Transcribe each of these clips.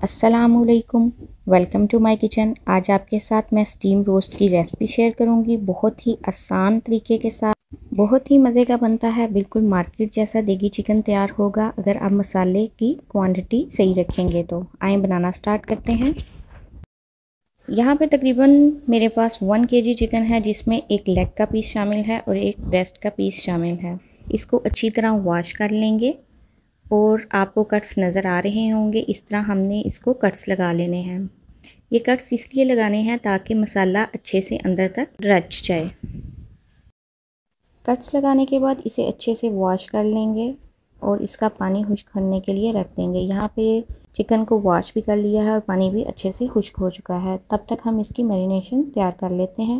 अस्सलामुअलैकुम, welcome to my kitchen. आज आपके साथ मैं स्टीम रोस्ट की रेसिपी शेयर करूंगी। बहुत ही आसान तरीके के साथ बहुत ही मज़े का बनता है। बिल्कुल मार्केट जैसा देगी चिकन तैयार होगा अगर आप मसाले की क्वांटिटी सही रखेंगे तो। आए बनाना स्टार्ट करते हैं। यहाँ पे तकरीबन मेरे पास 1 kg चिकन है, जिसमें एक लेग का पीस शामिल है और एक ब्रेस्ट का पीस शामिल है। इसको अच्छी तरह वॉश कर लेंगे और आपको कट्स नज़र आ रहे होंगे। इस तरह हमने इसको कट्स लगा लेने हैं। ये कट्स इसलिए लगाने हैं ताकि मसाला अच्छे से अंदर तक रच जाए। कट्स लगाने के बाद इसे अच्छे से वॉश कर लेंगे और इसका पानी खुश्क करने के लिए रख देंगे। यहाँ पे चिकन को वॉश भी कर लिया है और पानी भी अच्छे से खुश्क हो चुका है। तब तक हम इसकी मैरिनेशन तैयार कर लेते हैं।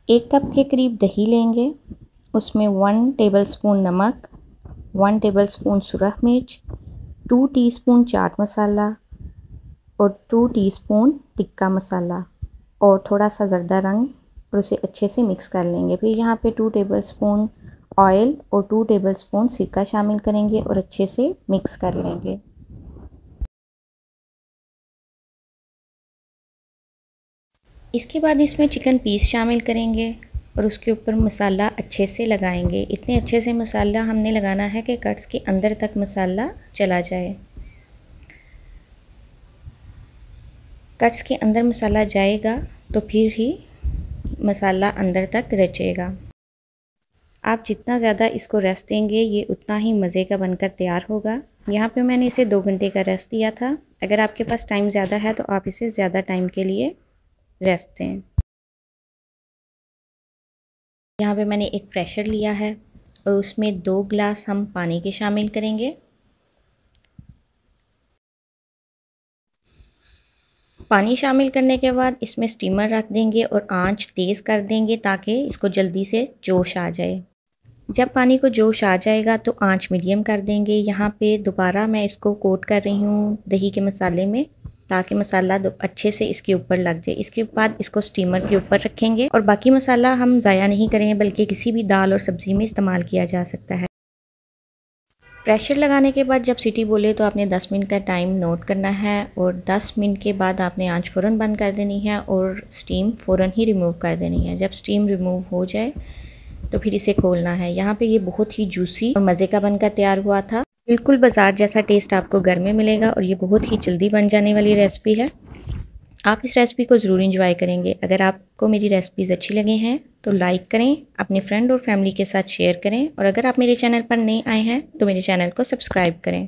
1 कप के करीब दही लेंगे, उसमें 1 टेबलस्पून नमक, 1 टेबलस्पून सुरख मिर्च, 2 टीस्पून चाट मसाला और 2 टीस्पून टिक्का मसाला और थोड़ा सा ज़र्दा रंग, और उसे अच्छे से मिक्स कर लेंगे। फिर यहाँ पे 2 टेबलस्पून ऑयल और 2 टेबलस्पून सिरका शामिल करेंगे और अच्छे से मिक्स कर लेंगे। इसके बाद इसमें चिकन पीस शामिल करेंगे और उसके ऊपर मसाला अच्छे से लगाएंगे। इतने अच्छे से मसाला हमने लगाना है कि कट्स के अंदर तक मसाला चला जाए। कट्स के अंदर मसाला जाएगा तो फिर ही मसाला अंदर तक रचेगा। आप जितना ज़्यादा इसको रेस्ट देंगे ये उतना ही मज़े का बनकर तैयार होगा। यहाँ पे मैंने इसे 2 घंटे का रेस्ट दिया था। अगर आपके पास टाइम ज़्यादा है तो आप इसे ज़्यादा टाइम के लिए रेस्ट दें। यहाँ पे मैंने एक प्रेशर लिया है और उसमें 2 गिलास हम पानी के शामिल करेंगे। पानी शामिल करने के बाद इसमें स्टीमर रख देंगे और आंच तेज़ कर देंगे ताकि इसको जल्दी से जोश आ जाए। जब पानी को जोश आ जाएगा तो आंच मीडियम कर देंगे। यहाँ पे दोबारा मैं इसको कोट कर रही हूँ दही के मसाले में ताकि मसाला अच्छे से इसके ऊपर लग जाए। इसके बाद इसको स्टीमर के ऊपर रखेंगे और बाकी मसाला हम ज़ाया नहीं करेंगे बल्कि किसी भी दाल और सब्ज़ी में इस्तेमाल किया जा सकता है। प्रेशर लगाने के बाद जब सीटी बोले तो आपने 10 मिनट का टाइम नोट करना है और 10 मिनट के बाद आपने आंच फ़ौरन बंद कर देनी है और स्टीम फ़ौरन ही रिमूव कर देनी है। जब स्टीम रिमूव हो जाए तो फिर इसे खोलना है। यहाँ पे ये बहुत ही जूसी और मज़े का बनकर तैयार हुआ था। बिल्कुल बाज़ार जैसा टेस्ट आपको घर में मिलेगा और ये बहुत ही जल्दी बन जाने वाली रेसिपी है। आप इस रेसिपी को ज़रूर इंजॉय करेंगे। अगर आपको मेरी रेसिपीज़ अच्छी लगी हैं तो लाइक करें, अपने फ्रेंड और फैमिली के साथ शेयर करें और अगर आप मेरे चैनल पर नए आए हैं तो मेरे चैनल को सब्सक्राइब करें।